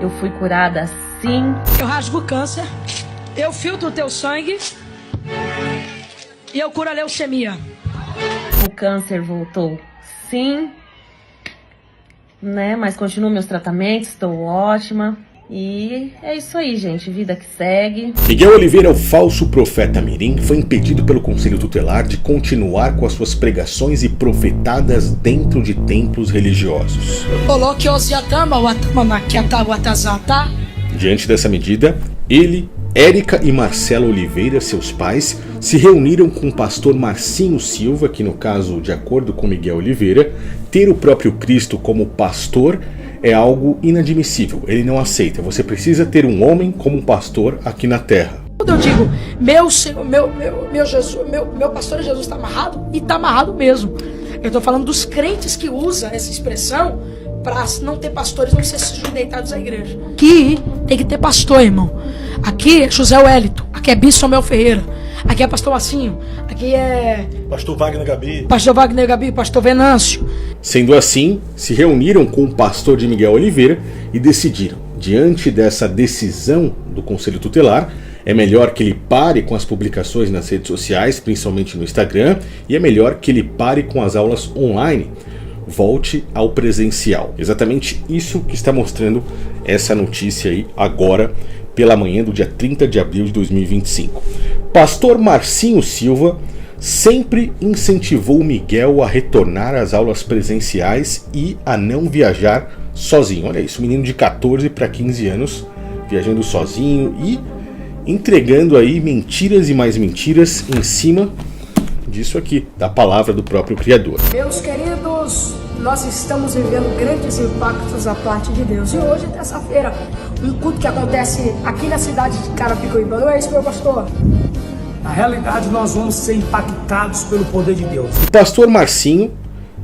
Eu fui curada sim. Eu rasgo o câncer, eu filtro o teu sangue e eu curo a leucemia. O câncer voltou sim, né? Mas continuo meus tratamentos, estou ótima. E é isso aí, gente, vida que segue. Miguel Oliveira, o falso profeta mirim, foi impedido pelo Conselho Tutelar de continuar com as suas pregações e profetadas dentro de templos religiosos. Diante dessa medida, ele, Érica e Marcelo Oliveira, seus pais, se reuniram com o pastor Marcinho Silva, que no caso, de acordo com Miguel Oliveira, ter o próprio Cristo como pastor é algo inadmissível, ele não aceita. Você precisa ter um homem como pastor aqui na terra. Quando eu digo, meu Senhor, meu Jesus, meu pastor Jesus está amarrado, e está amarrado mesmo. Eu estou falando dos crentes que usam essa expressão para não ter pastores, não ser sujeitados à igreja. Aqui tem que ter pastor, irmão. Aqui é José Wellington, aqui é Bispo Samuel Ferreira, aqui é pastor Massinho, aqui é pastor Wagner Gabi, pastor Venâncio. Sendo assim, se reuniram com o pastor de Miguel Oliveira e decidiram, diante dessa decisão do Conselho Tutelar, é melhor que ele pare com as publicações nas redes sociais, principalmente no Instagram, e é melhor que ele pare com as aulas online, volte ao presencial. Exatamente isso que está mostrando essa notícia aí agora, pela manhã do dia 30 de abril de 2025. Pastor Marcinho Silva sempre incentivou Miguel a retornar às aulas presenciais e a não viajar sozinho. Olha isso, menino de 14 para 15 anos viajando sozinho e entregando aí mentiras e mais mentiras em cima disso aqui, da palavra do próprio Criador. Meus queridos, nós estamos vivendo grandes impactos da parte de Deus. E hoje, terça-feira, um culto que acontece aqui na cidade de Carapicuíba. Não é isso, meu pastor? Na realidade, nós vamos ser impactados pelo poder de Deus. O pastor Marcinho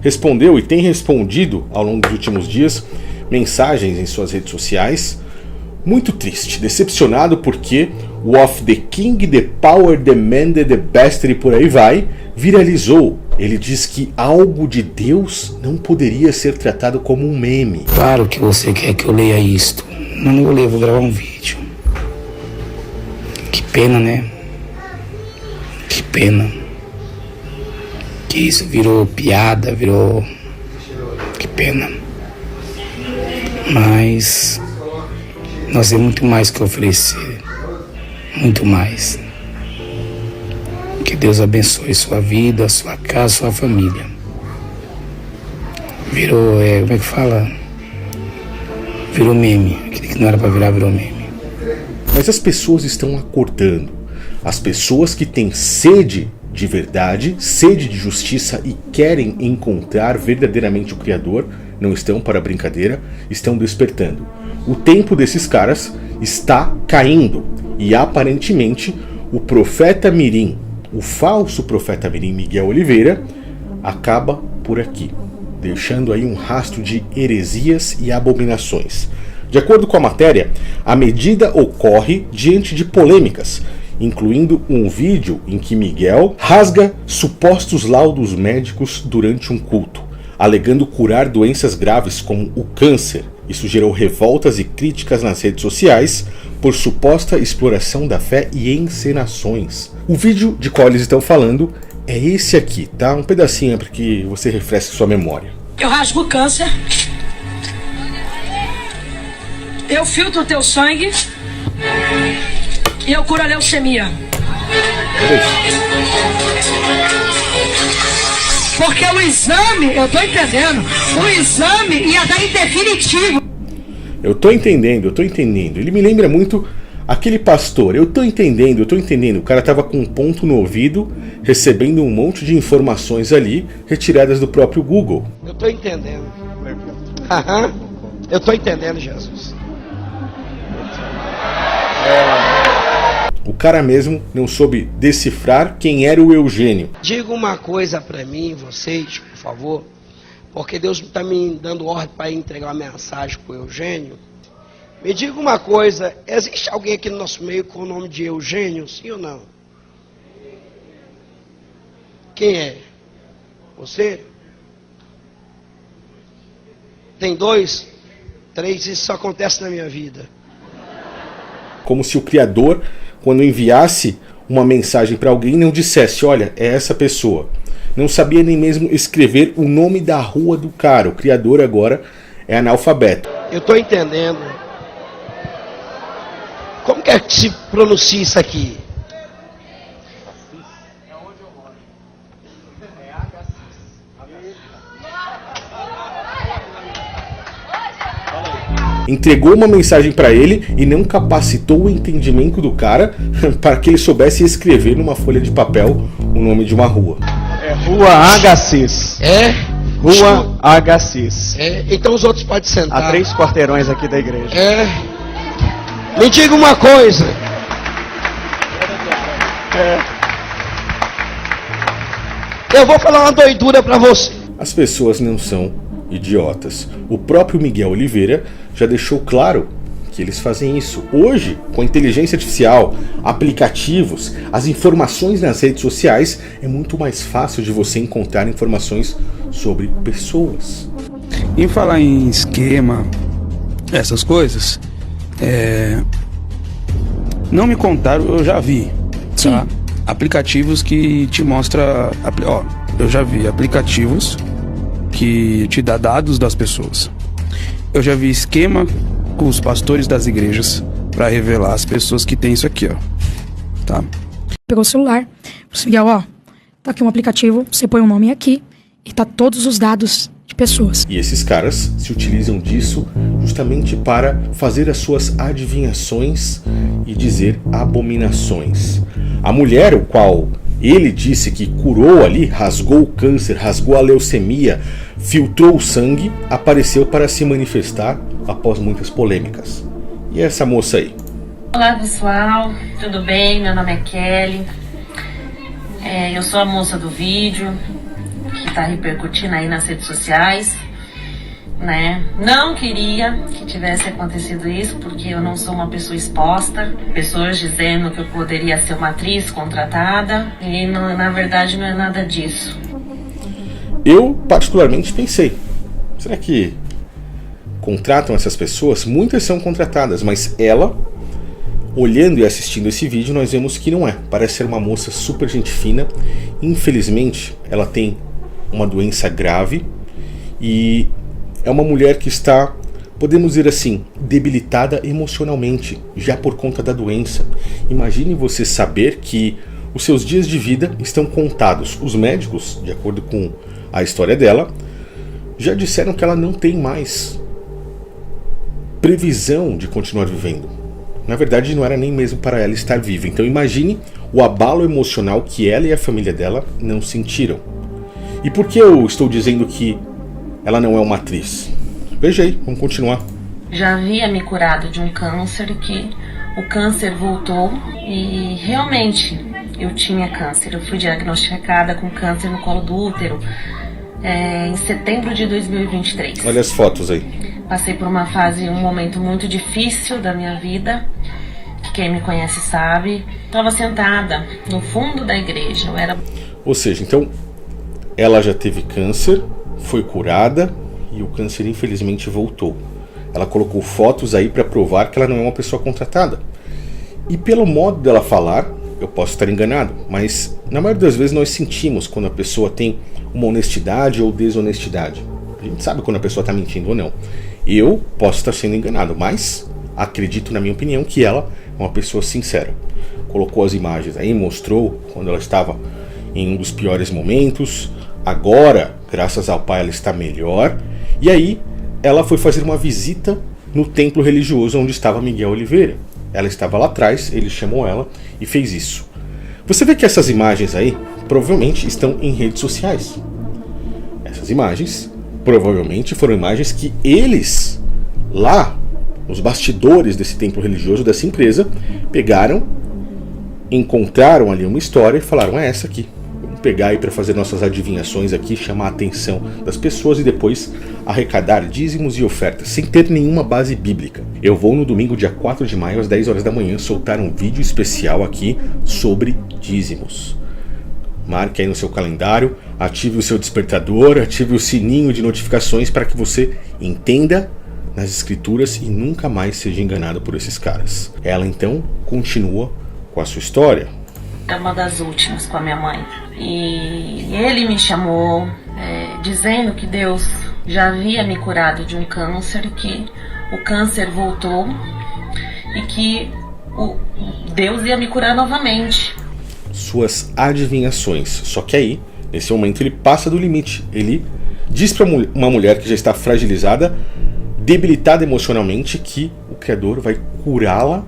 respondeu e tem respondido ao longo dos últimos dias mensagens em suas redes sociais. Muito triste, decepcionado porque o Of the King, The Power, The Man, The Best e por aí vai, viralizou. Ele diz que algo de Deus não poderia ser tratado como um meme. Claro que você quer que eu leia isto, mas não vou ler, vou gravar um vídeo. Que pena, né? Que pena. Que isso virou piada, virou... Que pena. Mas nós temos muito mais que oferecer. Muito mais. Que Deus abençoe sua vida, sua casa, sua família. Virou, como é que fala? Virou meme. Aquilo que não era pra virar, virou meme. Mas as pessoas estão acordando. As pessoas que têm sede de verdade, sede de justiça e querem encontrar verdadeiramente o Criador, não estão para brincadeira, estão despertando. O tempo desses caras está caindo e aparentemente o profeta mirim, o falso profeta mirim Miguel Oliveira, acaba por aqui, deixando aí um rastro de heresias e abominações. De acordo com a matéria, a medida ocorre diante de polêmicas, incluindo um vídeo em que Miguel rasga supostos laudos médicos durante um culto, alegando curar doenças graves como o câncer. Isso gerou revoltas e críticas nas redes sociais por suposta exploração da fé e encenações. O vídeo de qual eles estão falando é esse aqui, tá? Um pedacinho para que você refresque sua memória. Eu rasgo o câncer, eu filtro o teu sangue e eu curo a leucemia. Porque o exame, eu tô entendendo, o exame ia dar em definitivo. Eu tô entendendo. Ele me lembra muito aquele pastor. Eu tô entendendo. O cara tava com um ponto no ouvido, recebendo um monte de informações ali, retiradas do próprio Google. Eu tô entendendo. Eu tô entendendo, Jesus. O cara mesmo não soube decifrar quem era o Eugênio. Diga uma coisa para mim, vocês, por favor, porque Deus está me dando ordem para entregar uma mensagem para o Eugênio. Me diga uma coisa, existe alguém aqui no nosso meio com o nome de Eugênio, sim ou não? Quem é? Você? Tem dois? 3, isso só acontece na minha vida. Como se o Criador, quando enviasse uma mensagem para alguém, não dissesse, olha, é essa pessoa. Não sabia nem mesmo escrever o nome da rua do cara. O Criador agora é analfabeto. Eu estou entendendo. Como que é que se pronuncia isso aqui? Entregou uma mensagem para ele e não capacitou o entendimento do cara para que ele soubesse escrever numa folha de papel o nome de uma rua. É Rua Agassiz. É? Rua Agassiz. É? Então os outros podem sentar. A 3 quarteirões aqui da igreja. É? Me diga uma coisa. Eu vou falar uma doidura para você. As pessoas não são idiotas. O próprio Miguel Oliveira já deixou claro que eles fazem isso. Hoje, com a inteligência artificial, aplicativos, as informações nas redes sociais, é muito mais fácil de você encontrar informações sobre pessoas. Em falar em esquema, essas coisas, não me contaram, eu já vi, tá? Aplicativos que te mostra, eu já vi aplicativos que te dá dados das pessoas. Eu já vi esquema com os pastores das igrejas para revelar as pessoas que tem isso aqui, ó. Tá? Pegou o celular, você Miguel, ó, tá aqui um aplicativo, você põe o nome aqui e tá todos os dados de pessoas. E esses caras se utilizam disso justamente para fazer as suas adivinhações e dizer abominações. A mulher, o qual ele disse que curou ali, rasgou o câncer, rasgou a leucemia, filtrou o sangue, apareceu para se manifestar após muitas polêmicas. E essa moça aí? Olá pessoal, tudo bem? Meu nome é Kelly. Eu sou a moça do vídeo que está repercutindo aí nas redes sociais, né? Não queria que tivesse acontecido isso, porque eu não sou uma pessoa exposta. Pessoas dizendo que eu poderia ser uma atriz contratada e na verdade não é nada disso. Eu particularmente pensei, será que contratam essas pessoas? Muitas são contratadas, mas ela, olhando e assistindo esse vídeo, nós vemos que não é. Parece ser uma moça super gente fina. Infelizmente, ela tem uma doença grave e é uma mulher que está, podemos dizer assim, debilitada emocionalmente, já por conta da doença. Imagine você saber que os seus dias de vida estão contados. Os médicos, de acordo com a história dela, já disseram que ela não tem mais previsão de continuar vivendo. Na verdade, não era nem mesmo para ela estar viva. Então imagine o abalo emocional que ela e a família dela não sentiram. E por que eu estou dizendo que ela não é uma atriz? Veja aí, vamos continuar. Já havia me curado de um câncer, que o câncer voltou e realmente eu tinha câncer. Eu fui diagnosticada com câncer no colo do útero em setembro de 2023. Olha as fotos aí. Passei por uma fase, um momento muito difícil da minha vida, que quem me conhece sabe. Estava sentada no fundo da igreja. Ou seja, então ela já teve câncer, foi curada e o câncer infelizmente voltou. Ela colocou fotos aí para provar que ela não é uma pessoa contratada. E pelo modo dela falar, eu posso estar enganado, mas na maioria das vezes nós sentimos quando a pessoa tem uma honestidade ou desonestidade. A gente sabe quando a pessoa está mentindo ou não. Eu posso estar sendo enganado, mas acredito, na minha opinião, que ela é uma pessoa sincera. Colocou as imagens aí, mostrou quando ela estava em um dos piores momentos. Agora, graças ao Pai, ela está melhor. E aí, ela foi fazer uma visita no templo religioso onde estava Miguel Oliveira. Ela estava lá atrás, ele chamou ela e fez isso. Você vê que essas imagens aí provavelmente estão em redes sociais. Essas imagens provavelmente foram imagens que eles, lá, nos bastidores desse templo religioso, dessa empresa, pegaram, encontraram ali uma história e falaram, é essa aqui. Vamos pegar aí para fazer nossas adivinhações aqui, chamar a atenção das pessoas e depois arrecadar dízimos e ofertas, sem ter nenhuma base bíblica. Eu vou no domingo, dia 4 de maio, às 10 horas da manhã, soltar um vídeo especial aqui sobre dízimos. Marque aí no seu calendário, ative o seu despertador, ative o sininho de notificações para que você entenda nas escrituras e nunca mais seja enganada por esses caras. Ela então continua com a sua história. É uma das últimas com a minha mãe. E ele me chamou dizendo que Deus já havia me curado de um câncer, que o câncer voltou e que Deus ia me curar novamente. Suas adivinhações. Só que aí, nesse momento, ele passa do limite. Ele diz para uma mulher que já está fragilizada, debilitada emocionalmente, que o Criador vai curá-la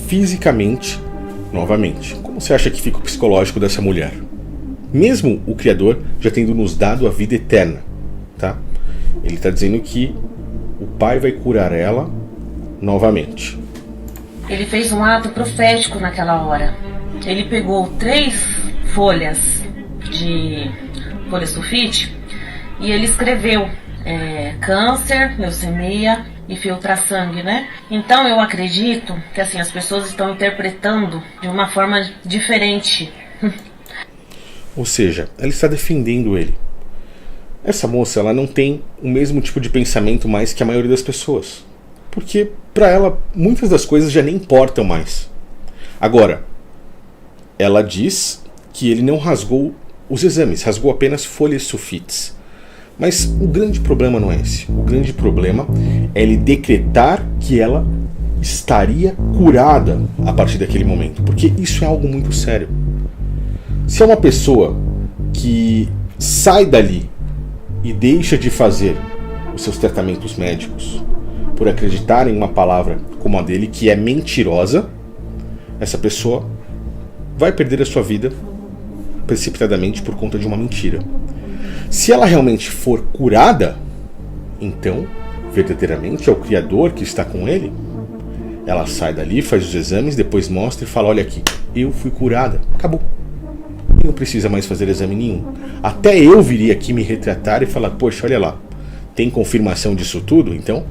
fisicamente novamente. Como você acha que fica o psicológico dessa mulher? Mesmo o Criador já tendo nos dado a vida eterna, tá? Ele está dizendo que o Pai vai curar ela novamente. Ele fez um ato profético naquela hora. Ele pegou 3 folhas de folha sulfite e ele escreveu câncer, leucemia e filtrar sangue, né? Então eu acredito que assim as pessoas estão interpretando de uma forma diferente. Ou seja, ela está defendendo ele. Essa moça, ela não tem o mesmo tipo de pensamento mais que a maioria das pessoas. Porque para ela muitas das coisas já nem importam mais. Agora, ela diz que ele não rasgou os exames, rasgou apenas folhas sulfites. Mas o grande problema não é esse. O grande problema é ele decretar que ela estaria curada a partir daquele momento. Porque isso é algo muito sério. Se é uma pessoa que sai dali e deixa de fazer os seus tratamentos médicos por acreditar em uma palavra como a dele, que é mentirosa, essa pessoa vai perder a sua vida precipitadamente por conta de uma mentira. Se ela realmente for curada, então, verdadeiramente, é o Criador que está com ele. Ela sai dali, faz os exames, depois mostra e fala, olha aqui, eu fui curada, acabou. E não precisa mais fazer exame nenhum. Até eu viria aqui me retratar e falar, poxa, olha lá, tem confirmação disso tudo? Então,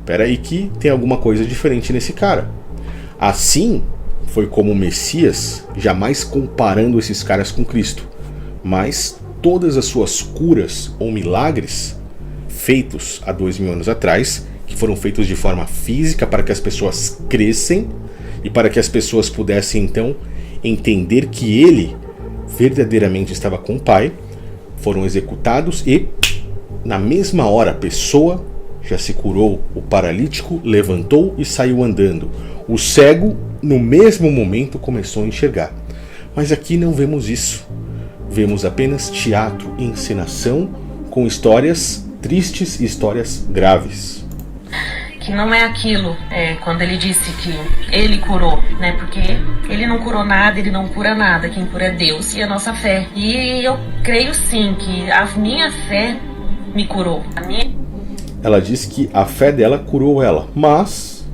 espera aí que tem alguma coisa diferente nesse cara. Assim, foi como o Messias, jamais comparando esses caras com Cristo, mas todas as suas curas ou milagres feitos há 2000 anos atrás, que foram feitos de forma física para que as pessoas crescem e para que as pessoas pudessem então entender que ele verdadeiramente estava com o Pai, foram executados e na mesma hora a pessoa já se curou, o paralítico levantou e saiu andando, o cego no mesmo momento começou a enxergar. Mas aqui não vemos isso. Vemos apenas teatro e encenação com histórias tristes e histórias graves. Que não é aquilo, quando ele disse que ele curou, né? Porque ele não curou nada, ele não cura nada. Quem cura é Deus e a nossa fé. E eu creio sim que a minha fé me curou. Ela disse que a fé dela curou ela, mas,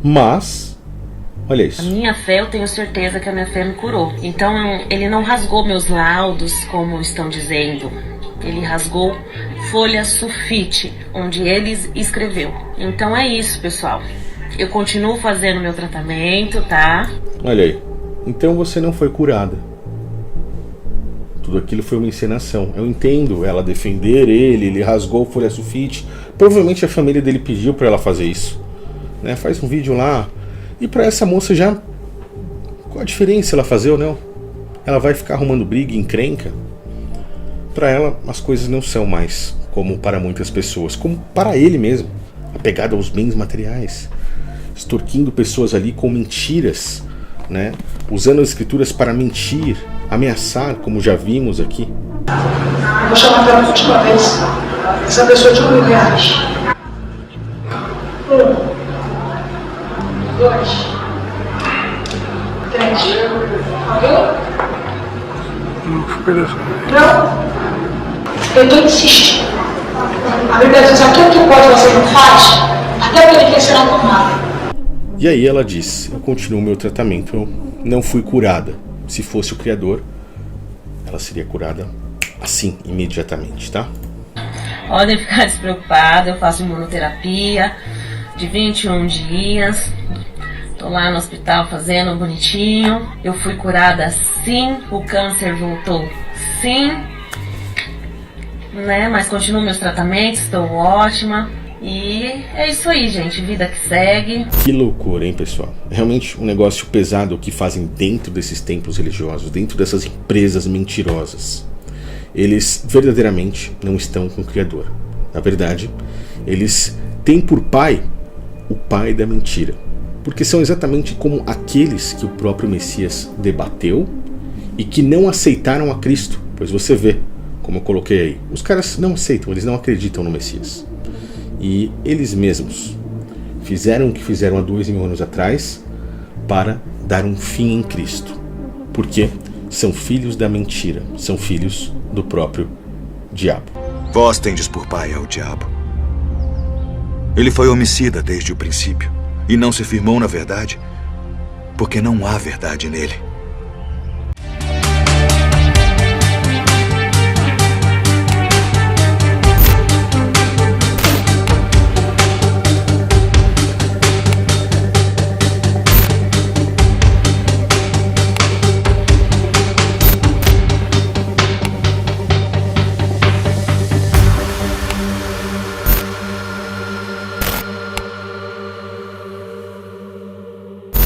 olha isso. A minha fé, eu tenho certeza que a minha fé me curou. Então, ele não rasgou meus laudos, como estão dizendo. Ele rasgou folha sulfite, onde ele escreveu. Então é isso, pessoal. Eu continuo fazendo meu tratamento, tá? Olha aí. Então você não foi curada. Tudo aquilo foi uma encenação. Eu entendo ela defender ele rasgou folha sulfite. Provavelmente a família dele pediu para ela fazer isso, né? Faz um vídeo lá. E para essa moça já, qual a diferença ela fazer ou não? Ela vai ficar arrumando briga, encrenca? Para ela as coisas não são mais como para muitas pessoas, como para ele mesmo, apegado aos bens materiais, extorquindo pessoas ali com mentiras, né? Usando as escrituras para mentir, ameaçar, como já vimos aqui. Vou chamar pela última vez essa pessoa de R$1.000. 1, 2, 3. Alguém? Não? Eu estou insistindo. A Bíblia diz: aquilo que pode você não faz, até poderia ser arrumado. E aí ela diz: eu continuo meu tratamento, eu não fui curada. Se fosse o Criador, ela seria curada assim, imediatamente, tá? Podem ficar despreocupados, eu faço imunoterapia de 21 dias. Tô lá no hospital fazendo bonitinho. Eu fui curada sim, o câncer voltou sim, né? Mas continuo meus tratamentos, estou ótima. E é isso aí, gente. Vida que segue. Que loucura, hein, pessoal? Realmente um negócio pesado o que fazem dentro desses templos religiosos, dentro dessas empresas mentirosas. Eles verdadeiramente não estão com o Criador. Na verdade, eles têm por pai o pai da mentira. Porque são exatamente como aqueles que o próprio Messias debateu e que não aceitaram a Cristo. Pois você vê, como eu coloquei aí, os caras não aceitam, eles não acreditam no Messias. E eles mesmos fizeram o que fizeram há 2000 anos atrás para dar um fim em Cristo. Porque são filhos da mentira, são filhos do próprio diabo. Vós tendes por pai ao diabo. Ele foi homicida desde o princípio e não se firmou na verdade, porque não há verdade nele.